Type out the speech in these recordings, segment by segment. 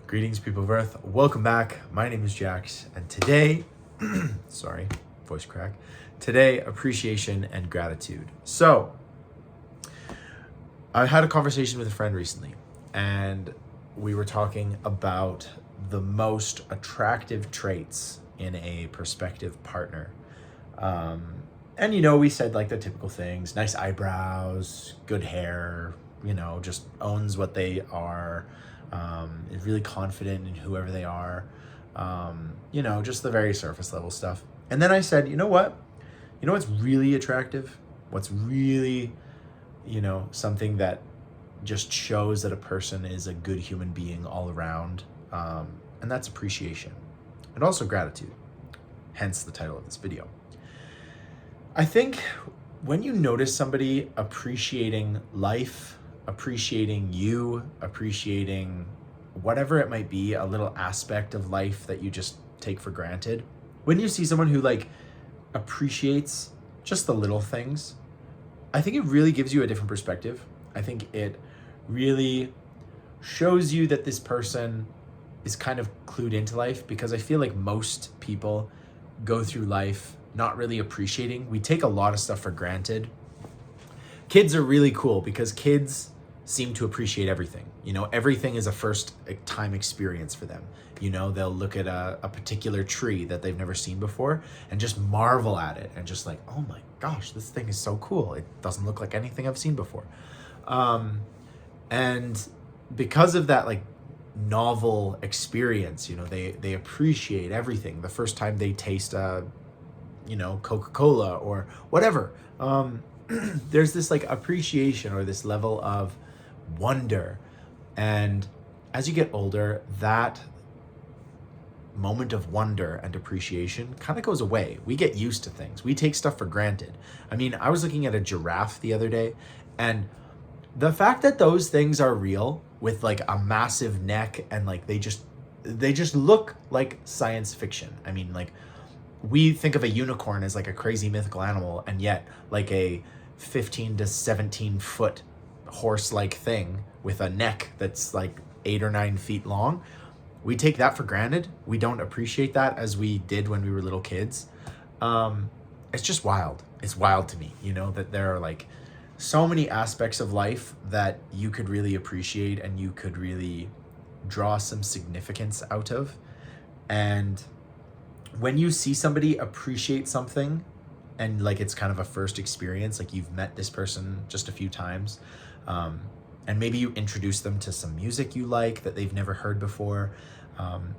Greetings, people of Earth. Welcome back. My name is Jax, and today, sorry, voice crack. Today, appreciation and gratitude. So, I had a conversation with a friend recently, and we were talking about the most attractive traits in a prospective partner. And we said like the typical things: nice eyebrows, good hair, just owns what they are, is really confident in whoever they are, just the very surface level stuff. And then I said, you know what's really attractive? What's really, something that just shows that a person is a good human being all around, and that's appreciation and also gratitude, hence the title of this video. I think when you notice somebody appreciating life, appreciating you, appreciating whatever it might be, a little aspect of life that you just take for granted, when you see someone who appreciates just the little things, I think it really gives you a different perspective. I think it really shows you that this person is kind of clued into life, because I feel like most people go through life not really appreciating. We take a lot of stuff for granted. Kids are really cool because kids seem to appreciate everything. Everything is a first time experience for them. They'll look at a particular tree that they've never seen before and just marvel at it and just like, oh my gosh, this thing is so cool. It doesn't look like anything I've seen before. And because of that novel experience, they appreciate everything. The first time they taste Coca-Cola or whatever, there's this appreciation or this level of wonder. And as you get older, that moment of wonder and appreciation kind of goes away. We get used to things. We take stuff for granted. I was looking at a giraffe the other day, and the fact that those things are real with a massive neck and they just look like science fiction. We think of a unicorn as a crazy mythical animal, and yet a 15 to 17 foot horse-like thing with a neck that's 8 or 9 feet long. We take that for granted. We don't appreciate that as we did when we were little kids. It's just wild. It's wild to me, that there are so many aspects of life that you could really appreciate and you could really draw some significance out of. And when you see somebody appreciate something and it's kind of a first experience, you've met this person just a few times, and maybe you introduce them to some music you like that they've never heard before.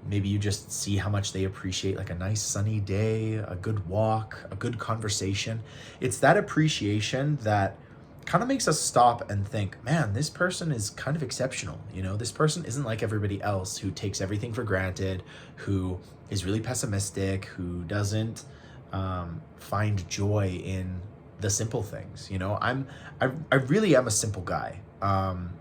Maybe you just see how much they appreciate a nice sunny day, a good walk, a good conversation. It's that appreciation that kind of makes us stop and think, man, this person is kind of exceptional. This person isn't like everybody else who takes everything for granted, who is really pessimistic, who doesn't find joy in the simple things. I really am a simple guy. I'm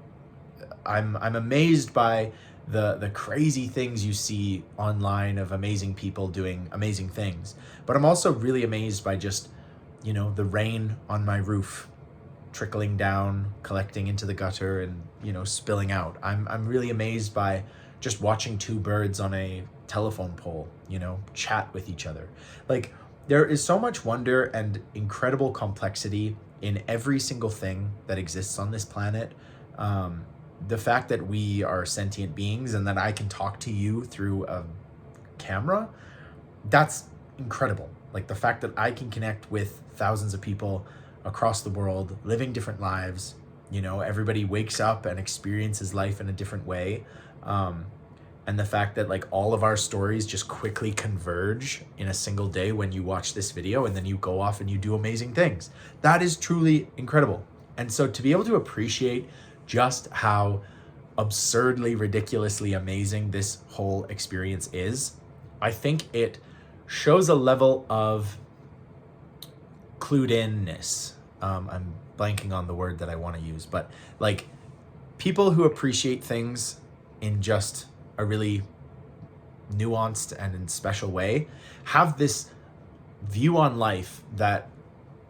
amazed by the crazy things you see online of amazing people doing amazing things, but I'm also really amazed by just the rain on my roof trickling down, collecting into the gutter, and spilling out. I'm really amazed by just watching two birds on a telephone pole chat with each other. There is so much wonder and incredible complexity in every single thing that exists on this planet. The fact that we are sentient beings and that I can talk to you through a camera, that's incredible. The fact that I can connect with thousands of people across the world living different lives. Everybody wakes up and experiences life in a different way. And the fact that all of our stories just quickly converge in a single day when you watch this video, and then you go off and you do amazing things. That is truly incredible. And so to be able to appreciate just how absurdly, ridiculously amazing this whole experience is, I think it shows a level of clued inness. I'm blanking on the word that I want to use, but people who appreciate things in just a really nuanced and in special way have this view on life that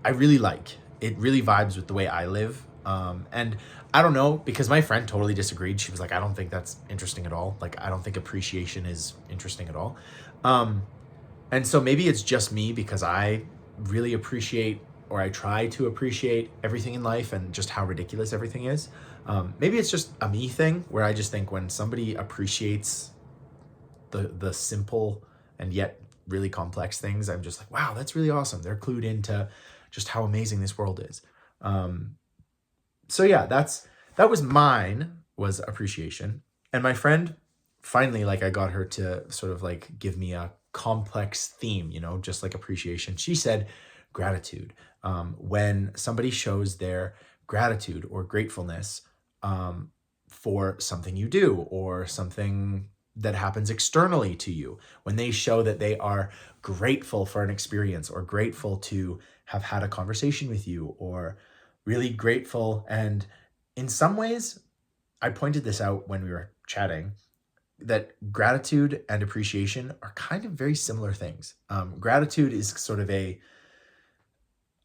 I really like. It really vibes with the way I live. And I don't know, because my friend totally disagreed. She was like, I don't think that's interesting at all. Like, I don't think appreciation is interesting at all. Um, and so maybe it's just me because I really appreciate, or I try to appreciate everything in life and just how ridiculous everything is. Maybe it's just a me thing where I just think when somebody appreciates the simple and yet really complex things, I'm just like, wow, that's really awesome. They're clued into just how amazing this world is. So yeah, that was mine, was appreciation. And my friend, finally, like, I got her to sort of like give me a complex theme, just like appreciation. She said gratitude. When somebody shows their gratitude or gratefulness for something you do or something that happens externally to you, when they show that they are grateful for an experience or grateful to have had a conversation with you, or really grateful. And in some ways, I pointed this out when we were chatting, that gratitude and appreciation are kind of very similar things. Gratitude is sort of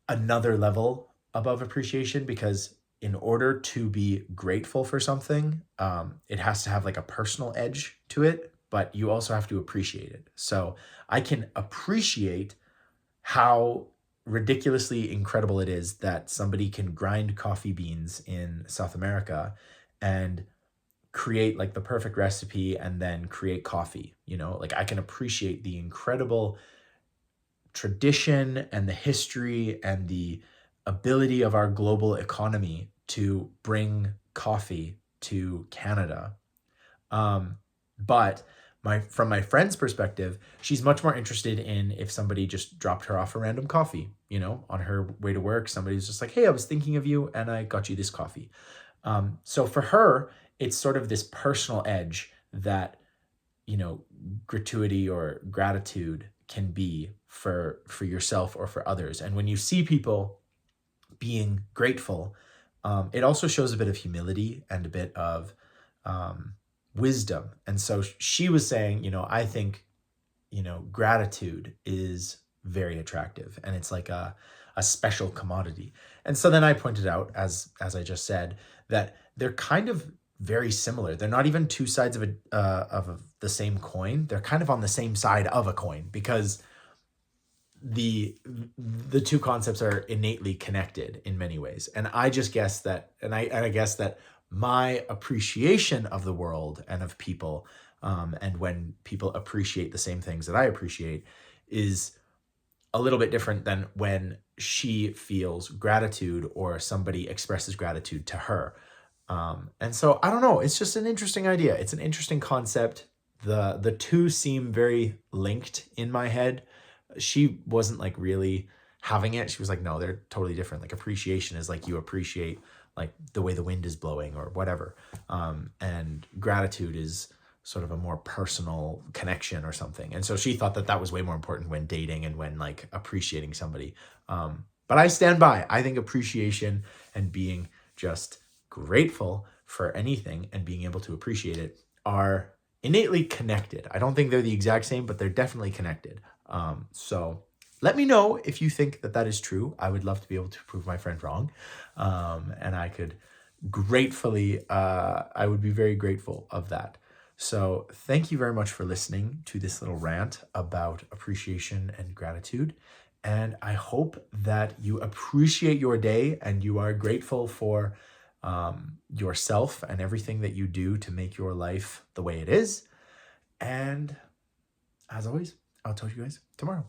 another level above appreciation, because in order to be grateful for something, it has to have like a personal edge to it, but you also have to appreciate it. So I can appreciate how ridiculously incredible it is that somebody can grind coffee beans in South America and create like the perfect recipe and then create coffee. Like, I can appreciate the incredible tradition and the history and the ability of our global economy to bring coffee to Canada. But from my friend's perspective, she's much more interested in if somebody just dropped her off a random coffee, on her way to work. Somebody's just like, hey, I was thinking of you and I got you this coffee. So for her, it's sort of this personal edge that, gratuity or gratitude can be for yourself or for others. And when you see people being grateful, it also shows a bit of humility and a bit of wisdom. And so she was saying, I think, gratitude is very attractive and it's like a special commodity. And so then I pointed out, as I just said, that they're kind of very similar. They're not even two sides of the same coin. They're kind of on the same side of a coin, because the two concepts are innately connected in many ways. And I just guess that, and I guess that my appreciation of the world and of people, and when people appreciate the same things that I appreciate, is a little bit different than when she feels gratitude or somebody expresses gratitude to her. And so I don't know, it's just an interesting idea. It's an interesting concept. The two seem very linked in my head. She wasn't like really having it. She was like, no, they're totally different. Like, appreciation is like you appreciate like the way the wind is blowing or whatever. And gratitude is sort of a more personal connection or something. And so she thought that was way more important when dating and when like appreciating somebody. But I stand by. I think appreciation and being just grateful for anything and being able to appreciate it are innately connected. I don't think they're the exact same, but they're definitely connected. So let me know if you think that is true. I would love to be able to prove my friend wrong. And I could gratefully, I would be very grateful of that. So thank you very much for listening to this little rant about appreciation and gratitude. And I hope that you appreciate your day and you are grateful for yourself and everything that you do to make your life the way it is. And as always, I'll talk to you guys tomorrow.